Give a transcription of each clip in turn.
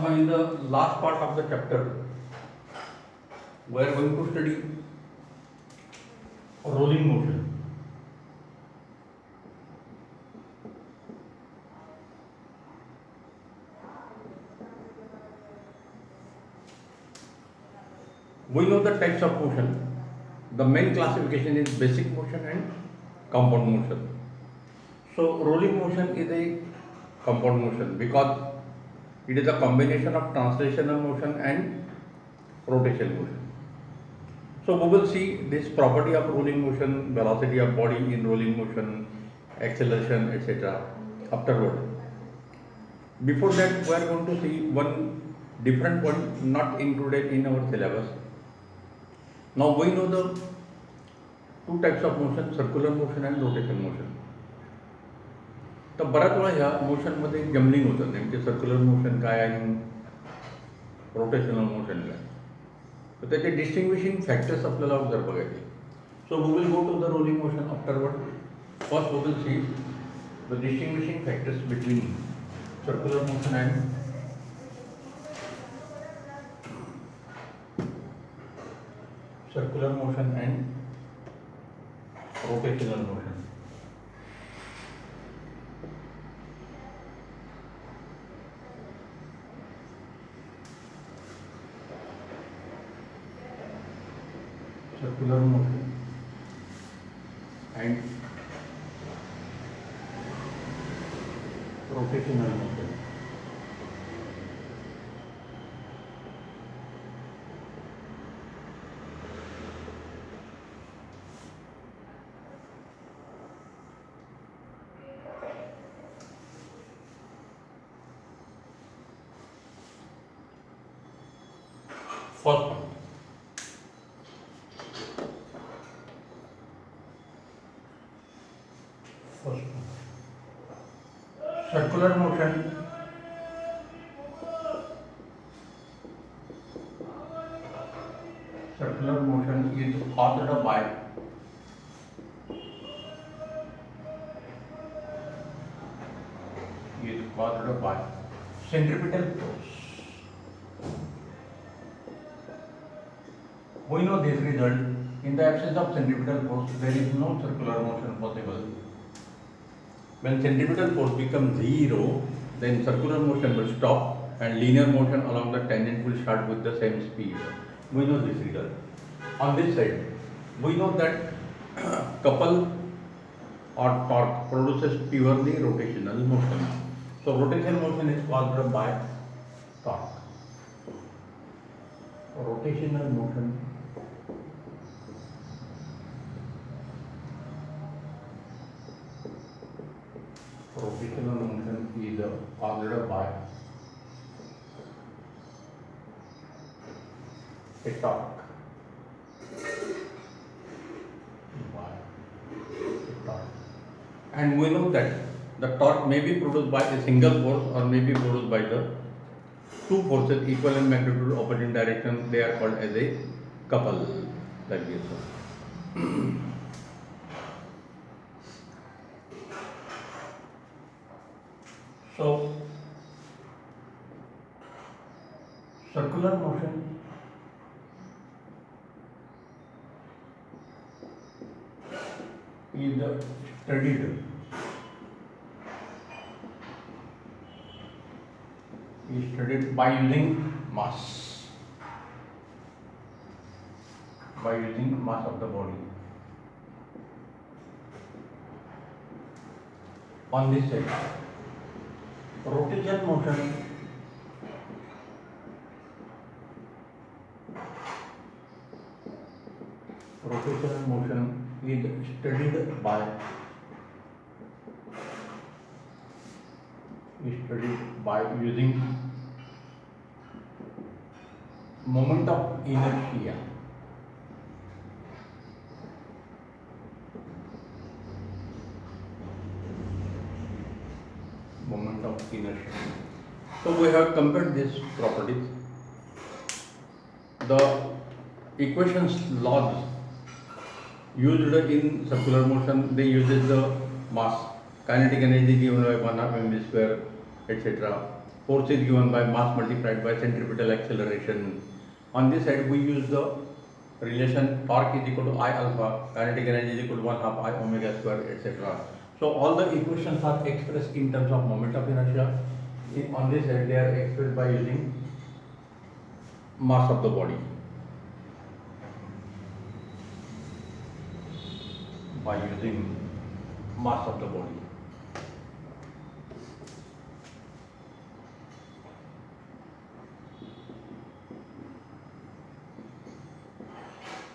Now, in the last part of the chapter, we are going to study rolling motion. We know the types of motion. The main classification is basic motion and compound motion. So, rolling motion is a compound motion because it is a combination of translational motion and rotation motion. So we will see this property of rolling motion, velocity of body in rolling motion, acceleration, etc. afterward. Before that, we are going to see one different one not included in our syllabus. Now we know the two types of motion, circular motion and rotation motion. तर बऱ्याच वेळा ह्या मोशनमध्ये jumbling होतं, नेमके circular motion काय आणि rotational motion काय, तर त्याचे डिस्टिंग्विशिंग फॅक्टर्स आपल्याला जर बघायचे. So we will go to the rolling motion afterward. First we will see the distinguishing factors between circular motion and rotational motion. Circular motion and rotational motion. First one. Circular motion is caused by centripetal force. We know this result. In the absence of centripetal force, there is no circular motion possible. When centripetal force becomes zero, then circular motion will stop and linear motion along the tangent will start with the same speed. We know this result. On this side, we know that couple or torque produces purely rotational motion. So rotational motion is caused by torque. Rotational motion is caused by a torque. And we know that the torque may be produced by a single force or may be produced by the two forces equal in magnitude, opposite direction. They are called as a couple, like this one. So, circular motion is studied by using mass of the body. On this side, rotational motion is studied by using moment of inertia. So we have compared these properties. The equations laws used in circular motion, they uses the mass, kinetic energy given by 1/2 mv square, etc. Force is given by mass multiplied by centripetal acceleration. On this side, we use the relation torque is equal to I alpha, kinetic energy is equal to 1 half I omega square, etc. So all the equations are expressed in terms of moment of inertia. On this side, they are expressed by using mass of the body. By using mass of the body.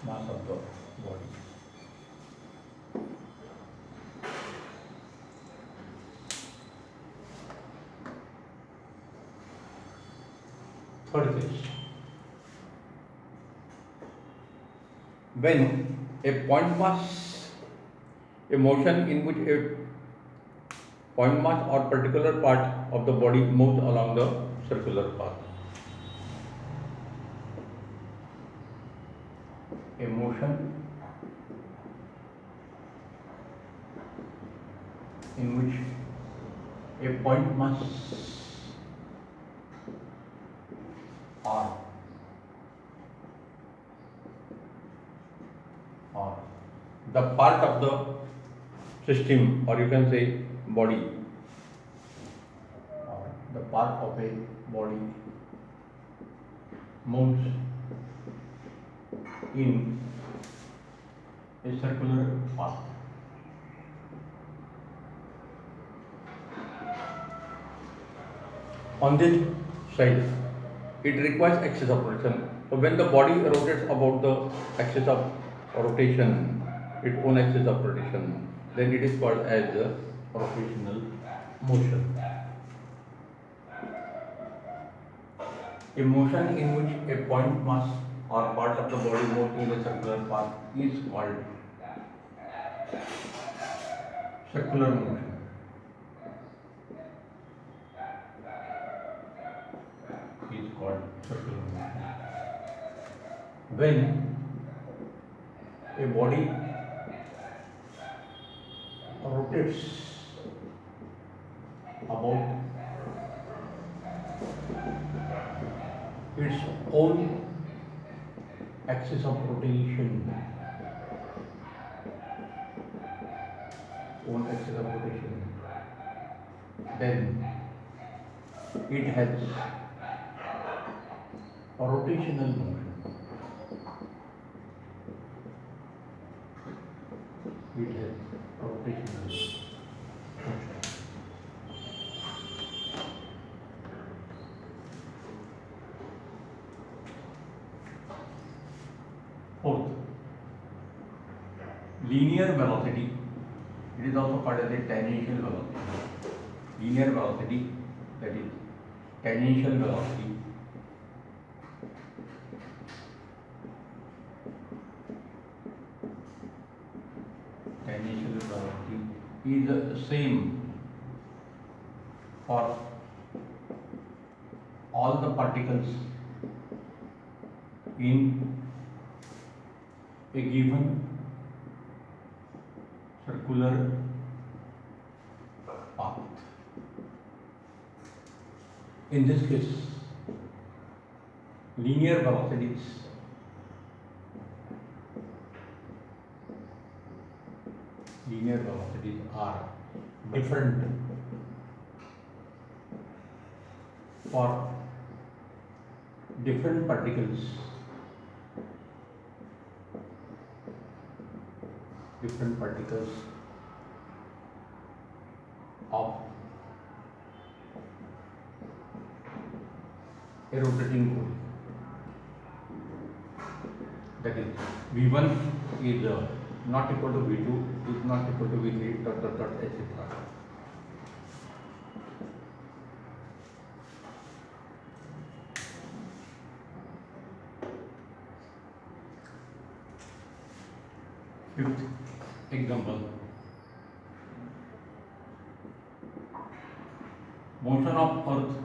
Mass of the body. Third case. When a point mass, a motion in which a point mass or particular part of the body moves along the circular path. A motion in which a point mass or the part of the system, or you can say body, or the part of a body moves in a circular path. On this side, it requires axis of rotation. So when the body rotates about the axis of rotation, its own axis of rotation, then it is called as the rotational motion. A motion in which a point mass or part of the body moves in a circular path is called circular motion. Is called circular motion. When a body rotates about its own axis of rotation, then it has a rotational motion. It has rotational motion. Fourth, linear velocity. It is also called as a tangential velocity. Linear velocity, that is tangential velocity, is the same for all the particles in a given circular path. In this case, linear velocities are different for different particles of a rotating body. That is, V1 is not equal to V2, is not equal to V3, etc. Fifth example, motion of Earth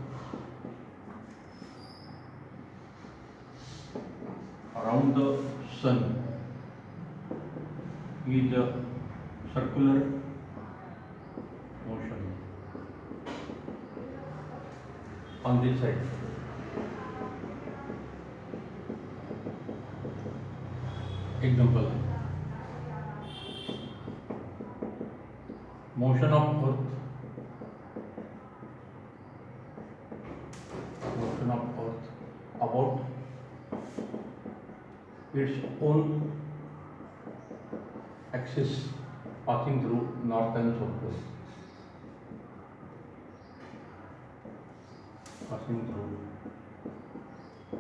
around the Sun is a circular motion. on this side. Example, motion of earth, about its own axis passing through north and south pole, passing through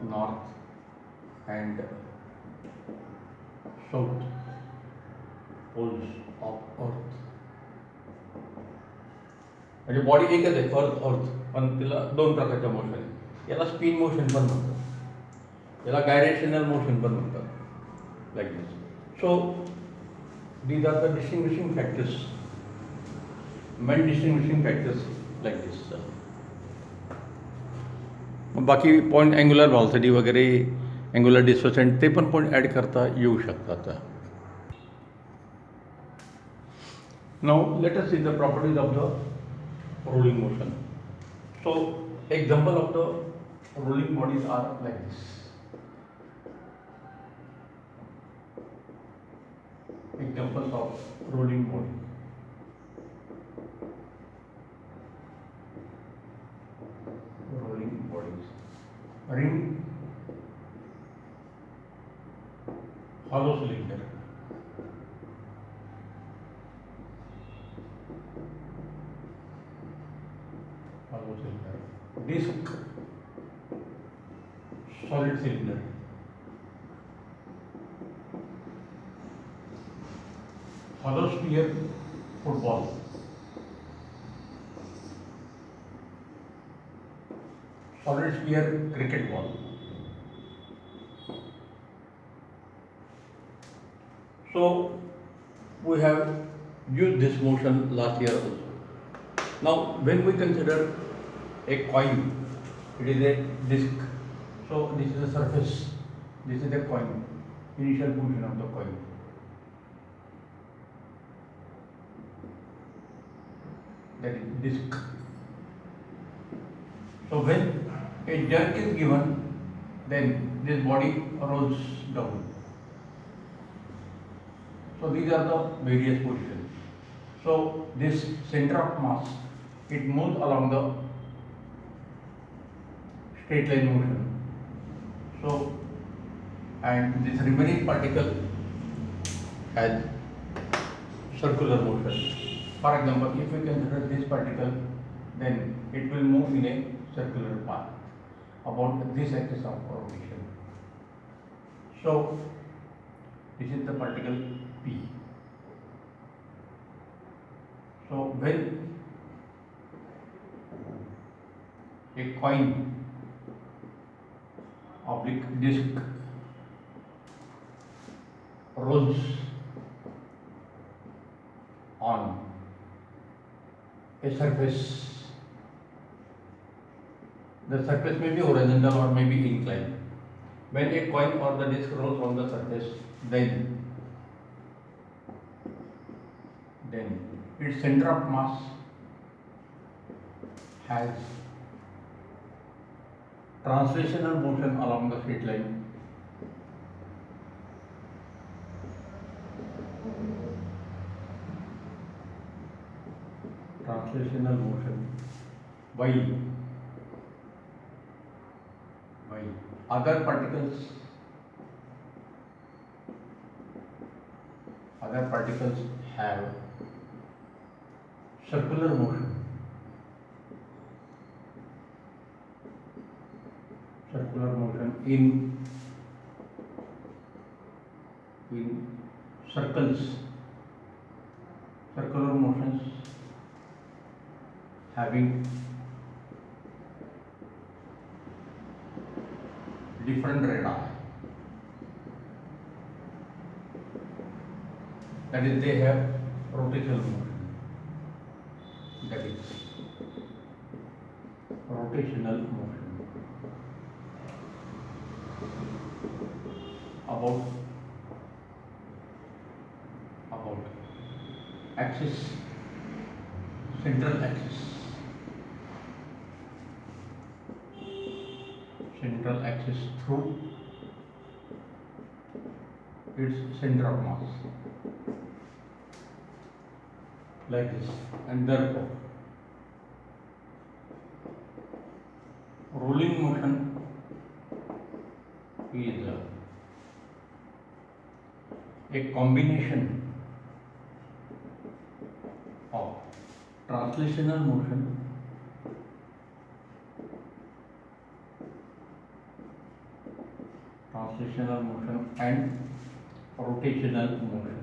north and south poles of earth. म्हणजे body एकच आहे, अर्थ पण तिला दोन प्रकारच्या motion आहे. याला spin motion पण म्हणतात, याला गायरेशनल मोशन पण म्हणतात, like this. So these are the distinguishing factors, main distinguishing factors like this. बाकी पॉइंट अँग्युलर व्हॉल्सिटी वगैरे, अँग्युलर डिस्प्लेसमेंट ते पण पॉइंट ॲड करता येऊ शकतात. Now let us see the properties of the rolling motion. So example of the rolling bodies are like this. Examples of rolling body. Rolling bodies. Ring, hollow cylinder. Hollow cylinder. Disc, solid cylinder. Hollow sphere, football. Solid sphere, cricket ball. So we have used this motion last year also. Now when we consider a coin, it is a disc. So this is the surface, this is the coin, initial position of the coin. That is disc. So when a jerk is given, then this body rolls down. So these are the various positions. So this center of mass, it moves along the straight line motion. So and this remaining particle has circular motion. For example, if we consider this particle, then it will move in a circular path about this axis of rotation. So this is the particle P. So when a coin oblique disc rolls on a surface, the surface may be horizontal or may be inclined. When a coin or the disc rolls on the surface, then its center of mass has translational motion along the straight line. Translational motion while other particles have circular motion. Circular motion in circles. Circular motions having different radii. That is, they have rotational motion. That is rotational motion about axis, central axis. central axis through its center of mass, like this. And therefore rolling motion is a combination of translational motion and rotational motion.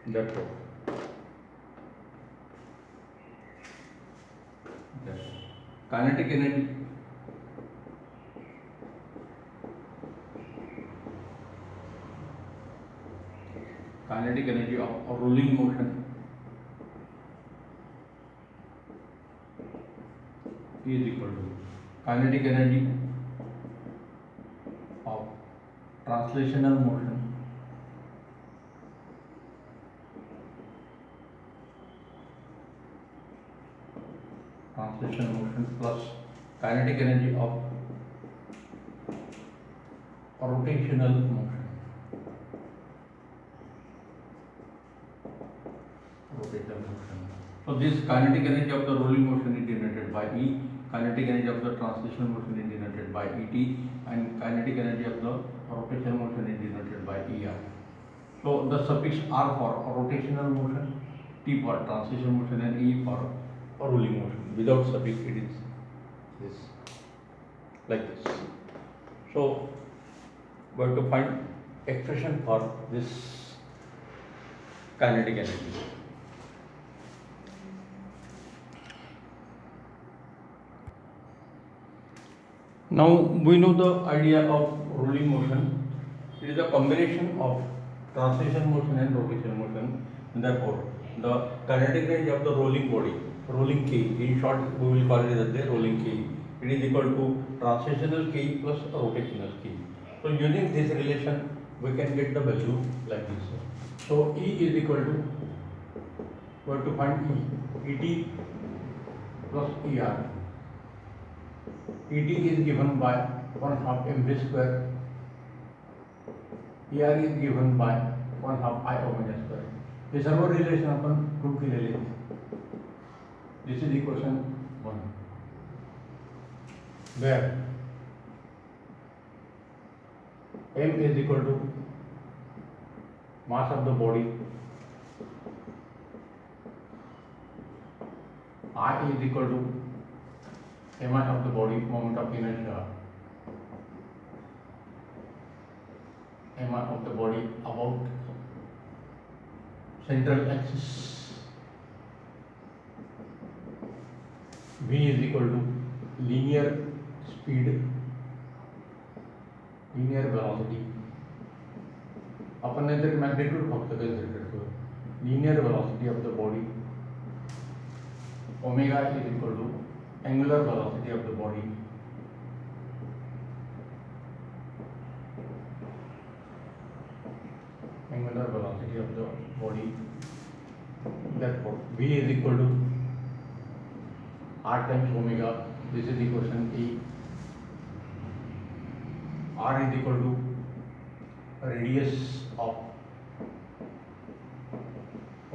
Therefore, kinetic energy of rolling motion is equal to kinetic energy of translational motion plus kinetic energy of rotational motion. So this kinetic energy of the rolling motion is denoted by E, kinetic energy of the translational motion is denoted by Et, and kinetic energy of the rotational motion is denoted by Er. So the suffix R for rotational motion, T for translational motion, and E for rolling motion. Without suffix it is this, like this. So we have to find expression for this kinetic energy. Now we know the idea of rolling motion. It is a combination of translation motion and rotational motion. Therefore, the kinetic energy of the rolling body, rolling K, in short we will call it as the rolling K, it is equal to translational K plus rotational K. So using this relation we can get the value like this. So E is equal to, we have to find E, Et plus Er. Et is given by 1/2 mv square, Er is given by 1/2 I omega square. हे सर्व relation आपण prove केलेले आहेत. This is equation 1, where m is equal to mass of the body, I is equal to mi of the body, moment of inertia, mi of the body about central axis, v is equal to linear speed, linear velocity. अपन ने तर magnitude फक्त consider करतो. Linear velocity of the body, omega is equal to angular velocity of the body, angular velocity of the body. Therefore v is equal to r times omega. This is equation E. R is equal to radius of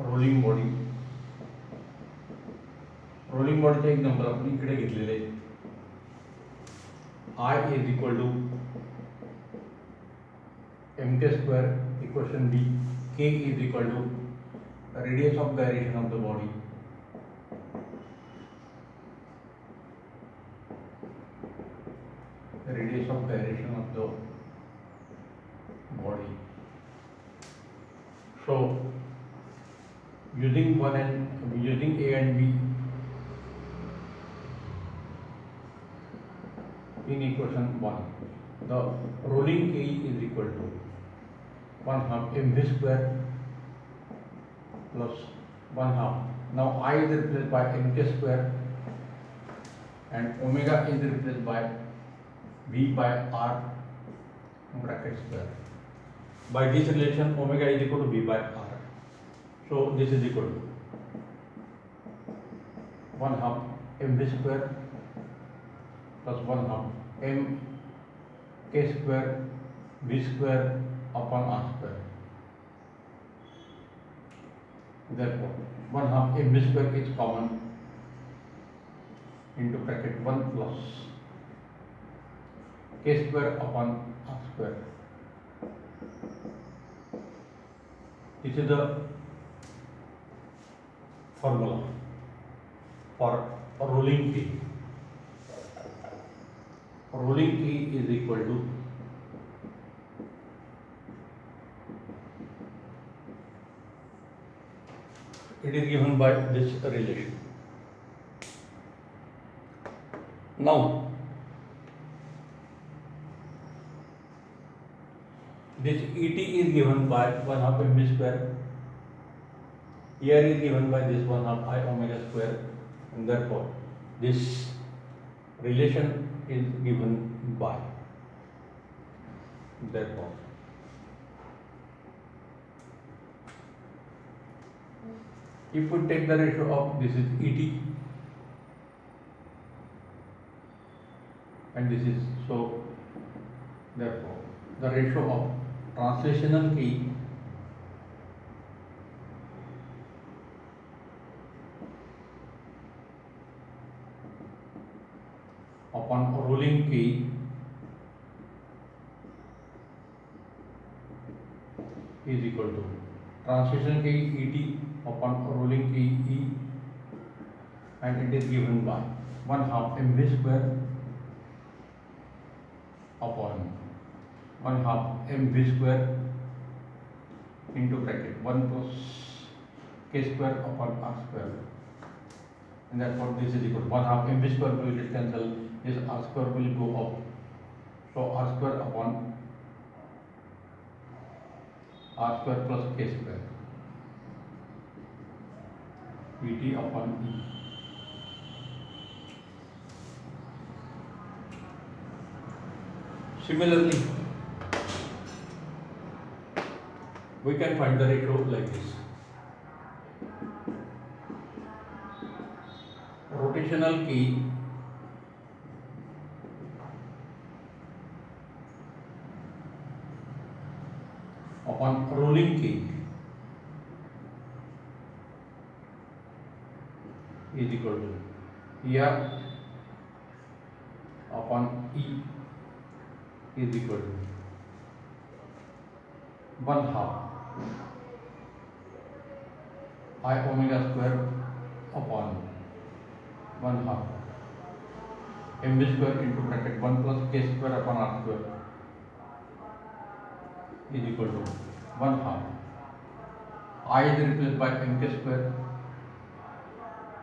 rolling body. Rolling बॉडीचे example आपण इकडे घेतलेले आहे. I is equal to mk square, equation B. K is equal to radius of gyration of the body. Radius of gyration of the body. So using A and B in equation 1, the rolling K is equal to 1/2 mv square plus 1/2. Now I is replaced by mk square and omega is replaced by v by r bracket square. By this relation omega is equal to v by r. So this is equal to 1 half mv square plus 1 half m k square v square upon r square. Therefore, 1 half mv square is common into bracket 1 plus k square upon r square. This is the formula for rolling key. Rolling key is equal to it is given by this relation. Now this ET is given by 1 half mv square. Here is given by this 1 half I omega square, and therefore this relation is given by, therefore if we take the ratio of this is ET and this is so, therefore the ratio of translational key upon rolling key is equal to translation key ET upon rolling key E, and it is given by 1 half mv square upon 1 half mv square into bracket 1 plus k square upon r square, and therefore this is equal to 1 half mv square will get cancelled, this r square will go up, so r square upon r square plus k square Et upon E. Similarly, we can find the ratio like this. Rotational key upon rolling key is equal to R upon E is equal to 1 half I omega square upon 1 half mv square into bracket 1 plus k square upon r square is equal to 1 half I is replaced by mk square,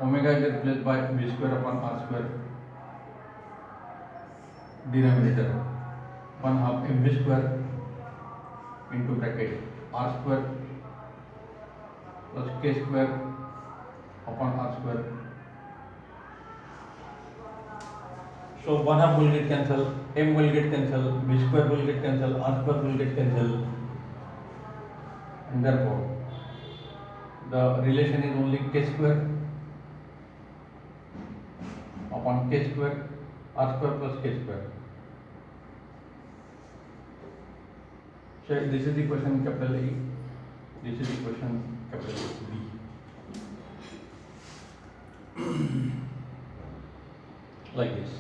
omega is replaced by v square upon r square, denominator 1 half mv square into bracket r square plus k square upon r square. So 1 half will get cancelled, m will get cancelled, v square will get cancelled, r square will get cancelled, and therefore the relation is only k square upon k square r square plus k square. So this is the equation capital A, this is the equation capital B. Like this.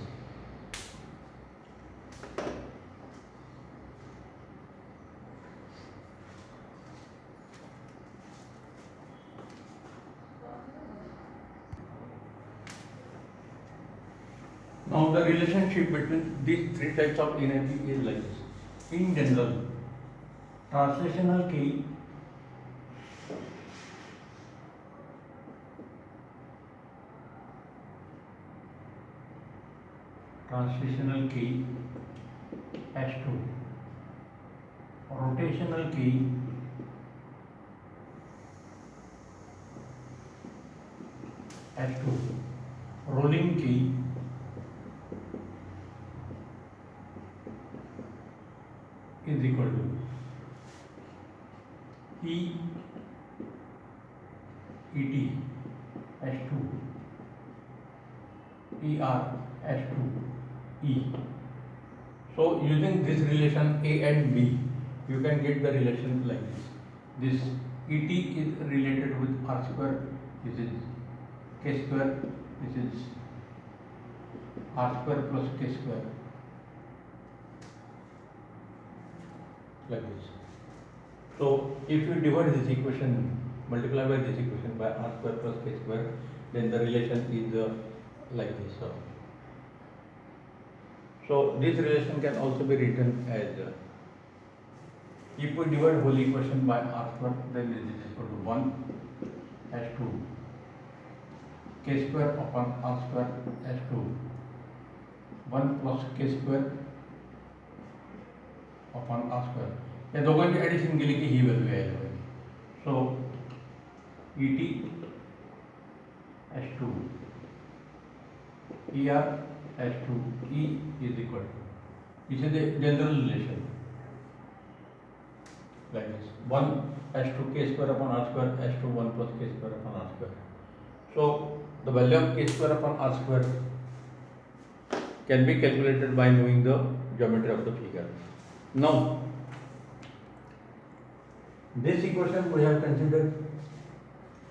Now the relationship between these three types of energy is like this. In general, translational key S2, rotational key S2, rolling key is equal to Et S2 ER S to E. So using this relation A and B, you can get the relation like this. This ET is related with R square, this is K square, this is R square plus K square, like this. So if you divide this equation, multiply by this equation by R square plus K square, then the relation is like this. So this relation can also be written as if we divide whole equation by R square, then this is equal to 1 as 2 K square upon R square as 2 1 plus K square upon R square. या दोघांची addition केली की ही value यायला पाहिजे. सो ET S2 ER S2 E is equal to, this is the general relation like this, 1 S2 K square upon R square S2 1 plus K square upon R square. So the value of K square upon R square can be calculated by knowing the geometry of the figure. Now this equation we have considered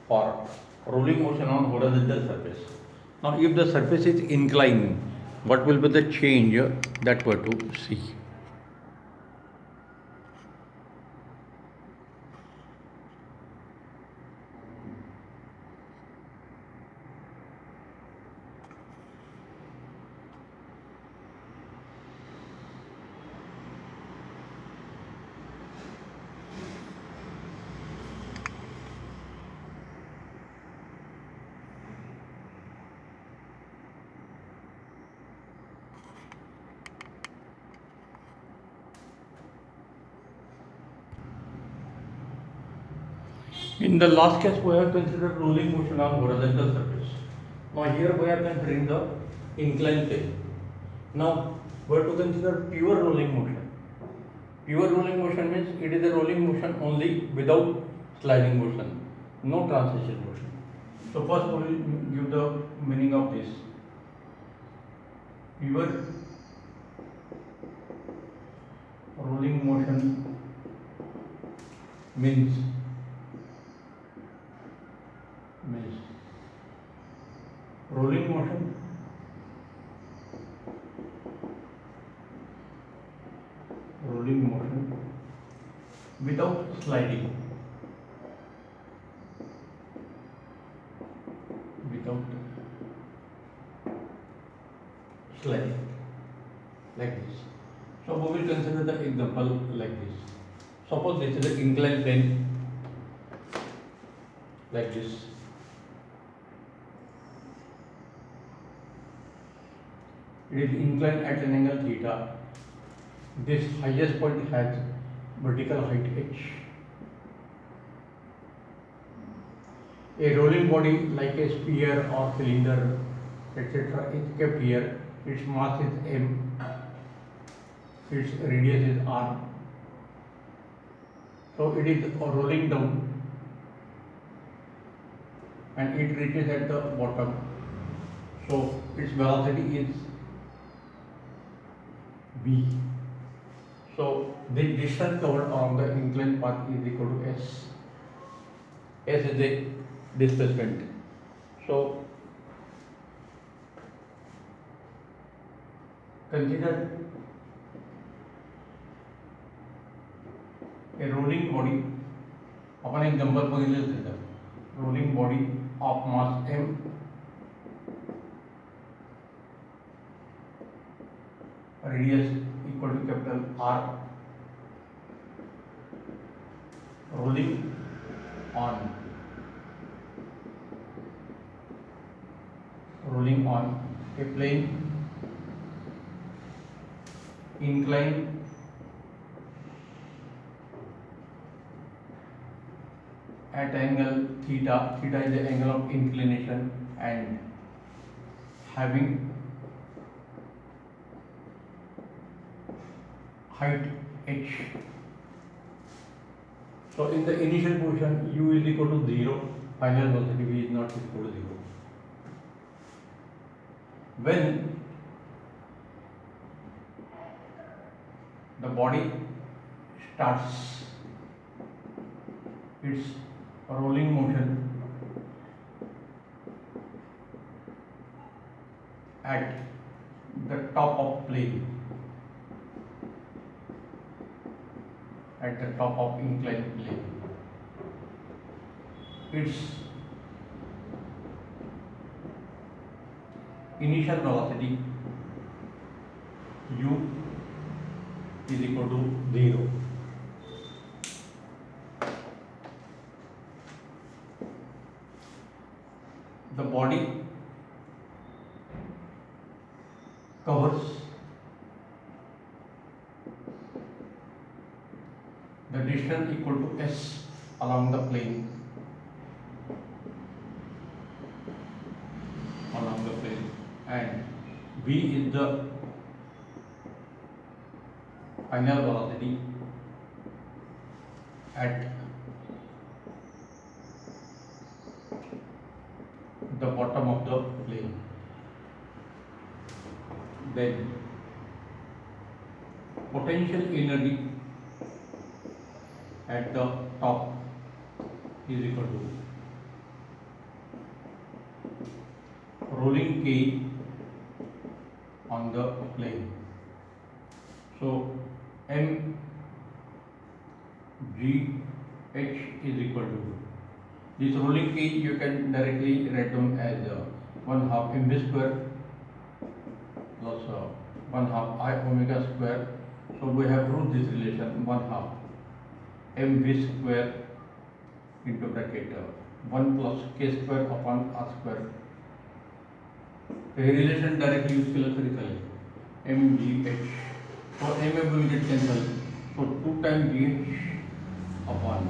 for rolling motion on horizontal surface. Now if the surface is inclined, what will be the change that we are to see? In the last case, we have considered rolling motion on horizontal surface. Now here we are considering the inclined plane. Now we have to consider pure rolling motion. Pure rolling motion means it is a rolling motion only without sliding motion, no transition motion. So first we will give the meaning of this. Pure rolling motion means rolling motion without sliding, like this. So we will consider the example like this. Suppose this is an inclined plane like this. It is inclined at an angle theta. This highest point has vertical height h. A rolling body like a sphere or cylinder, etc. is kept here. Its mass is m. Its radius is r. So it is rolling down and it reaches at the bottom. So its velocity is v. So the distance covered along the inclined path is equal to s. S is the displacement. So consider a rolling body. आपण एक example बघितलेलं आहे. Rolling body of mass m, radius equal to capital R, rolling on a plane inclined at angle theta. Theta is the angle of inclination and having height h. So in the initial position u is equal to 0, final velocity v is not equal to 0. when the body starts its rolling motion at the top of plane, at the top of inclined plane, its initial velocity u is equal to 0. The body covers the distance equal to s along the plane, and v is the final velocity at the bottom of the plane. Then potential energy at the top is equal to rolling K on the plane. So m g h is equal to, this rolling K you can directly write down as 1 half mv square plus 1 half I omega square. So we have proved this relation, 1 half mv square into bracket 1 plus k square upon r square. The relation directly use philosophically, mgh. So mm will get cancelled. So 2 times gh upon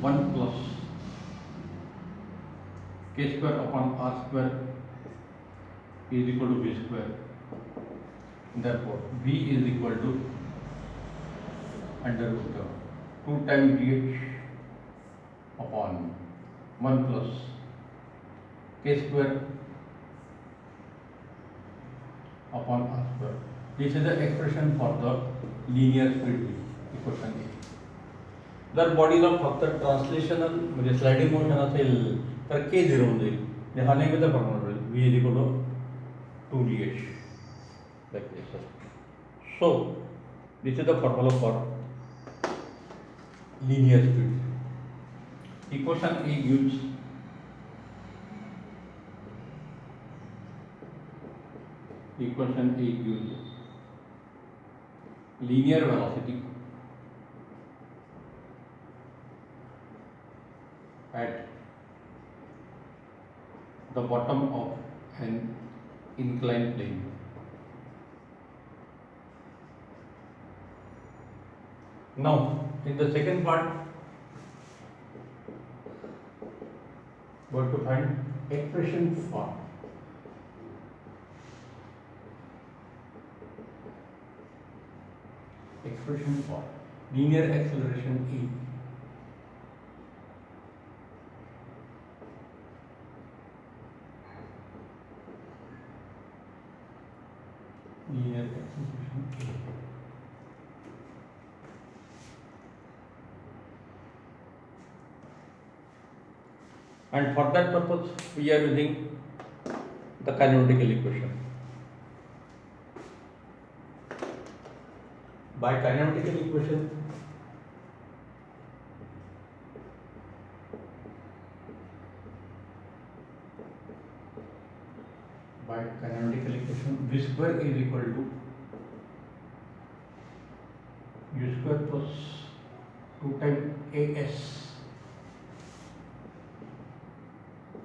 1 plus k square upon r square is equal to v square. Therefore, v is equal to under root of 2 times gh upon 1 plus k square upon r square. This is the expression for the linear speed equation A. जर बॉडीला फक्त translational म्हणजे sliding motion असेल तर के 0 होऊन जाईल. हा नेहमीचा फॉर्म्युला होईल, v is equal to 2dh like this. So this is the formula for linear speed. Equation A gives linear velocity at the bottom of an inclined plane. Now, in the second part, we have to find expression for linear acceleration E. Linear acceleration A. And for that purpose, we are using the kinematical equation. By kinematical equation, v square is equal to u square plus 2 times as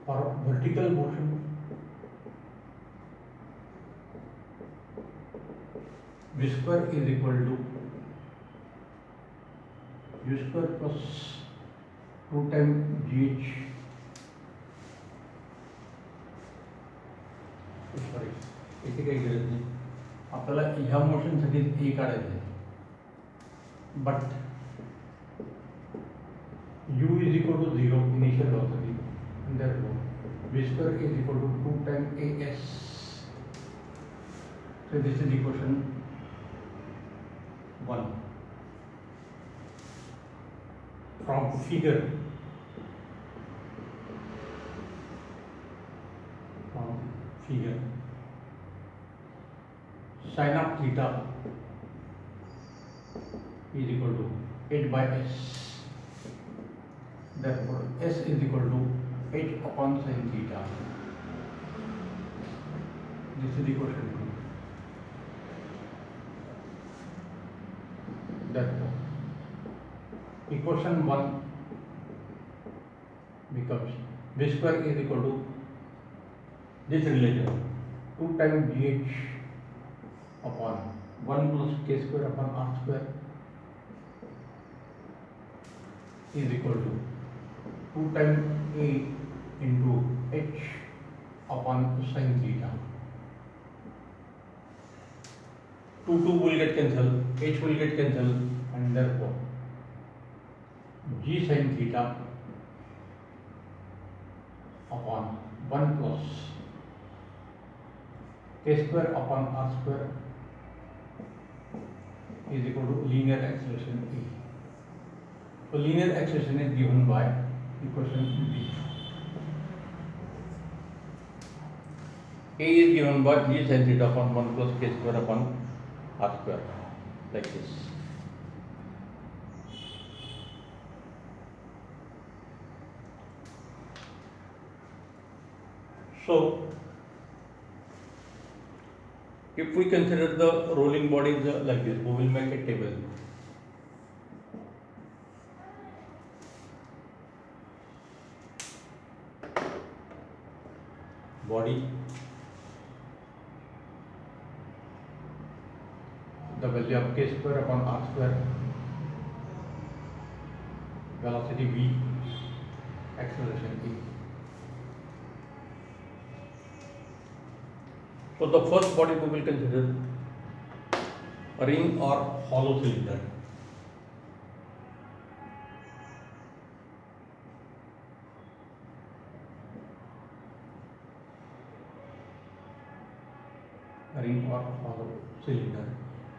for vertical motion v square is equal to u square plus 2 times gh. Sorry, इथे काही गरज नाही, आपल्याला ह्या मोशनसाठी ए काढायचं आहे. But u is equal to 0 initial velocity, and therefore v square is equal to 2 times as So this is equation 1 from figure. Sin of theta is equal to 8 by s. Therefore s is equal to 8 upon sin theta. This is equation 2. Therefore equation 1 becomes v square is equal to this relation 2 times gh upon 1 plus k square upon r square is equal to 2 times a into h upon sin theta. 2 will get cancelled, h will get cancelled, and therefore g sin theta upon 1 plus k square upon r square is equal to linear acceleration A. So linear acceleration is given by equation B. A is given by g sin theta upon 1 plus k square upon r square, like this. So if we consider the rolling bodies like this, we will make a table. Body, the value of k square upon r square, velocity v, acceleration e. So the first body we will consider a ring or hollow cylinder. Ring or hollow cylinder.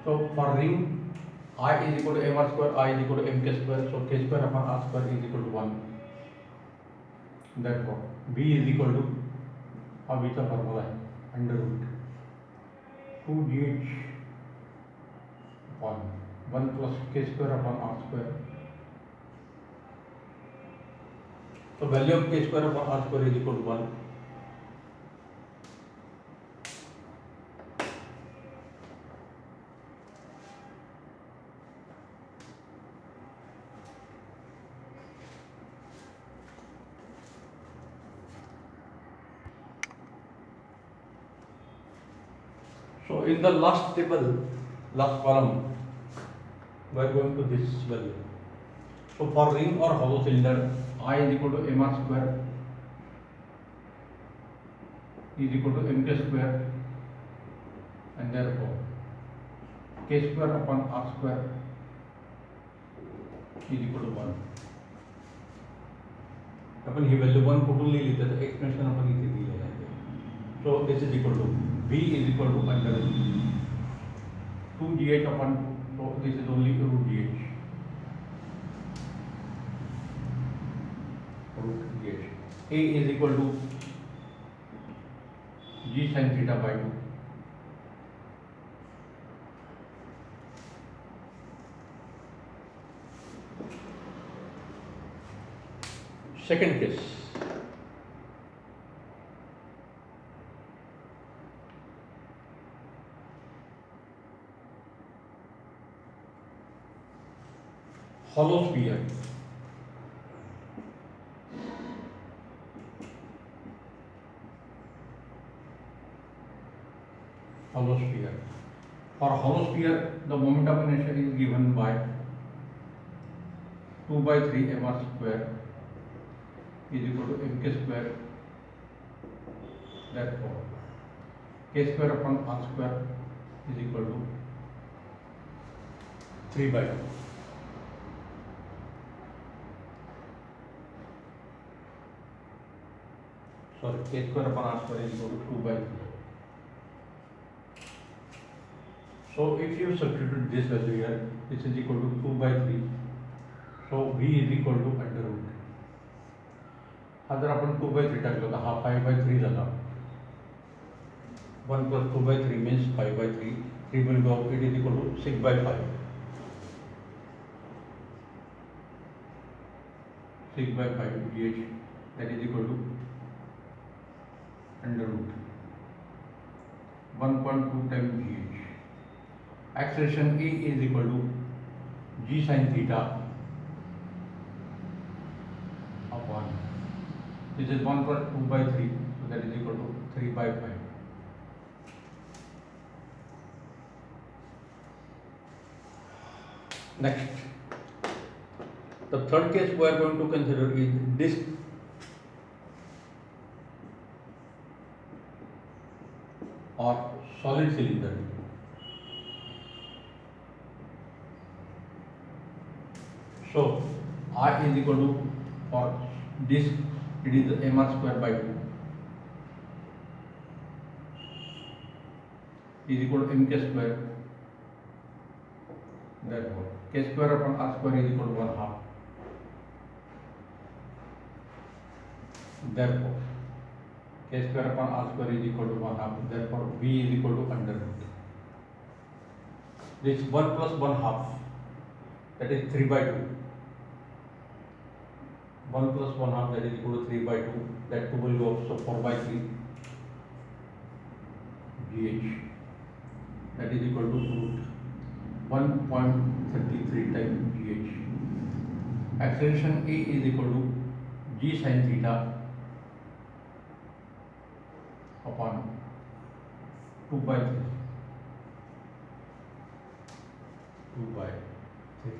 So for ring, I is equal to mr square, I is equal to mk square. So k square upon r square is equal to 1. Therefore v is equal to, how is the formula? Under root 2gh upon 1 plus k square upon r square. So value of k square upon r square is equal to 1. So in the last table, last column, we are going to this value. So for ring or hollow cylinder, I is equal to mr square is equal to mk square, and therefore k square upon r square is equal to 1. Upon he value 1 कुठून लिहिली तर expression आपण इथे दिलेलं आहे. So this is equal to v is equal to under 2gh upon 2. So this is only root gh. Root gh. A is equal to g sin theta by 2. Second case. Hollow sphere. Hollow sphere. For hollow sphere, the moment of inertia is given by 2 by 3 mr square is equal to mk square. Therefore, k square upon r square is equal to 3 by 2. Sorry, k square upon r square is equal to 2 by 3. So if you substitute this value here, this is equal to 2 by 3. So v is equal to under root. हा जर आपण 2 by 3 टाकलं तर हा 5 by 3 झाला. 1 plus 2 by 3 means 5 by 3. 3 will go up, it is equal to 6 by 5. 6 by 5 gh, that is equal to under root 1.2 times gh. Acceleration A is equal to g sin theta upon, this is 1 plus 2 by 3, so that is equal to 3 by 5. Next, the third case we are going to consider is disk or solid cylinder. So I is equal to, for disk it is mr square by 2 is equal to mk square, therefore k square upon r square is equal to 1 half, therefore k square upon r square is equal to 1 half, therefore v is equal to under root. This 1 plus 1 half, that is 3 by 2. 1 plus 1 half, that is equal to 3 by 2, that 2 will go up, so 4 by 3 gh, that is equal to root 1.33 times gh. Acceleration A is equal to g sin theta upon 2 by 3. 2 by 3.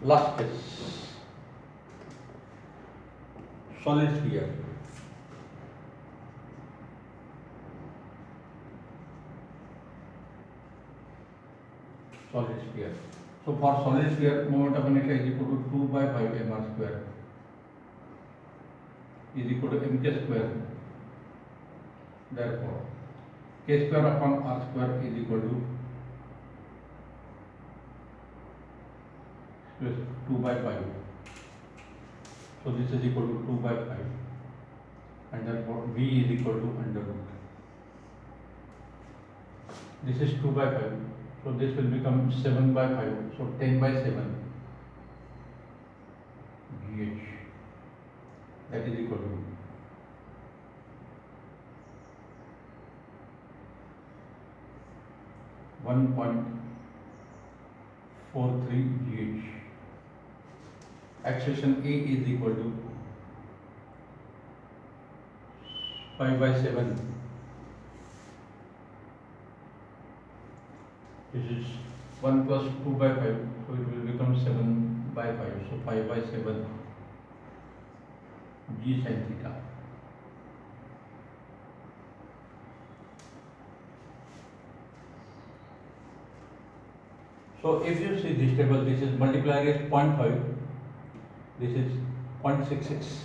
Last case, solid sphere. Solid sphere. So for solid sphere, moment of inertia is equal to 2 by 5 mr square is equal to mk square. Therefore, k square upon r square is equal to 2 by 5. So this is equal to 2 by 5, and therefore v is equal to under root. This is 2 by 5, so this will become 7 by 5, so 10 by 7 gh, that is equal to 1.43 gh. Acceleration A is equal to 5 by 7. This is 1 plus 2 by 5, so it will become 7 by 5. So 5 by 7 g sin theta. So if you see this table, this is multiplier is 0.5, this is 0.66,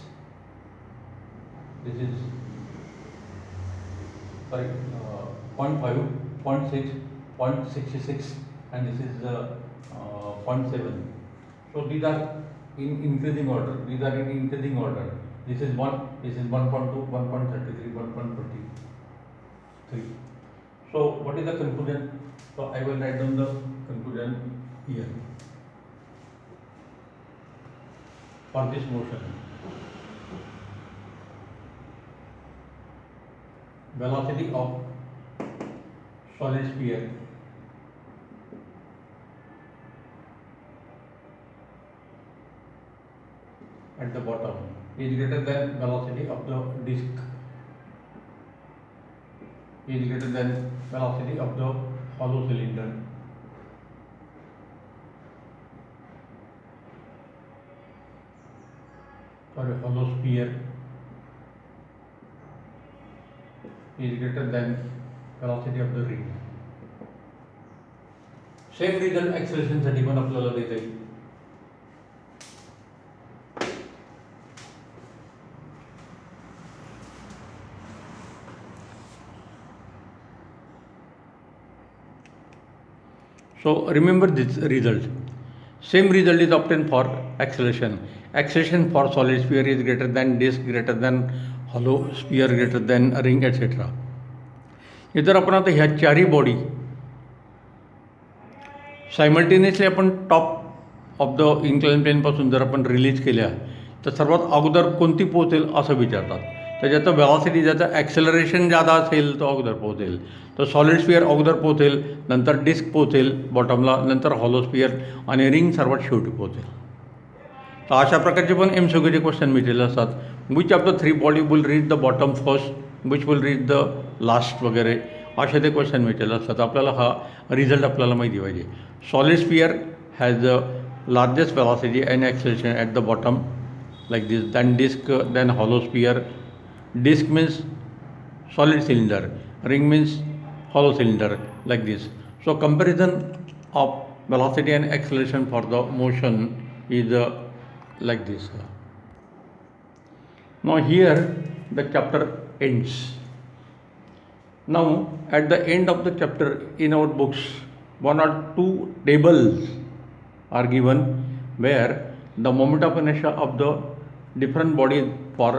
this is 0.5, 0.6, 0.66, and this is 0.7. So these are in increasing order. These are in increasing order. This is 1, this is 1.2, 1.33, 1.43. So what is the conclusion? So I will write down the conclusion here. For this motion, velocity of solid sphere at the bottom is greater than velocity of the disk, is greater than velocity of the hollow cylinder. Sorry, hollow sphere is greater than velocity of the ring. Same result acceleration साठी पण आपल्याला देता येईल. So remember this result. Same result is obtained for acceleration. Acceleration for solid sphere is greater than disk, greater than hollow sphere, greater than a ring, etc. जर आपण आता ह्या चारही बॉडी सायमल्टेनियसली आपण टॉप ऑफ द इन्क्लाइन प्लेनपासून जर आपण release केल्या तर सर्वात अगोदर कोणती पोहोचेल असं विचारतात. तर ज्याचं व्हेलॉसिटी ज्याचं ॲक्सेलरेशन जादा असेल तो अगोदर पोहोचेल. तर सॉलिड स्पियर अगोदर पोहोचेल, नंतर डिस्क पोहोचेल बॉटमला, नंतर हॉलो स्पियर आणि रिंग सर्वात शेवटी पोहोचेल. तर अशा प्रकारचे पण MCQचे क्वेश्चन मिळालेले असतात. Which of the three body will reach the bottom first, which will reach the last वगैरे असे ते क्वेश्चन मिळालेले असतात. आपल्याला हा रिझल्ट आपल्याला माहिती पाहिजे. Solid sphere has the largest velocity and acceleration at the bottom like this, then disk, then hollow sphere. Disk means solid cylinder, ring means hollow cylinder like this. So comparison of velocity and acceleration for the motion is like this. Now here the chapter ends. Now at the end of the chapter in our books, one or two tables are given where the moment of inertia of the different bodies for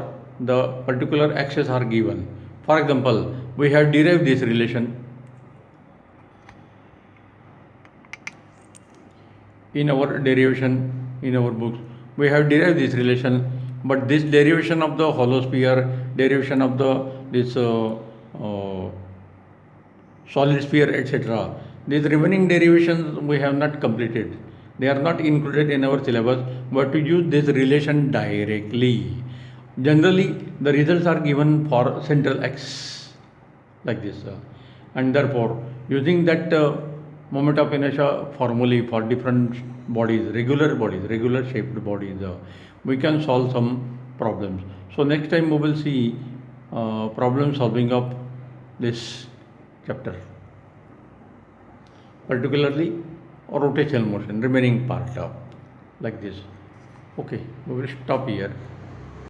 the particular axis are given. For example, we have derived this relation in our derivation in our books. We have derived this relation, but this derivation of the hollow sphere, derivation of the this solid sphere, etc. These remaining derivations we have not completed. They are not included in our syllabus, but to use this relation directly. Generally, the results are given for central axis like this, and therefore using that moment of inertia formulae for different bodies, regular shaped bodies, we can solve some problems. So next time we will see problem solving of this chapter, particularly rotational motion, remaining part like this. Okay, we will stop here.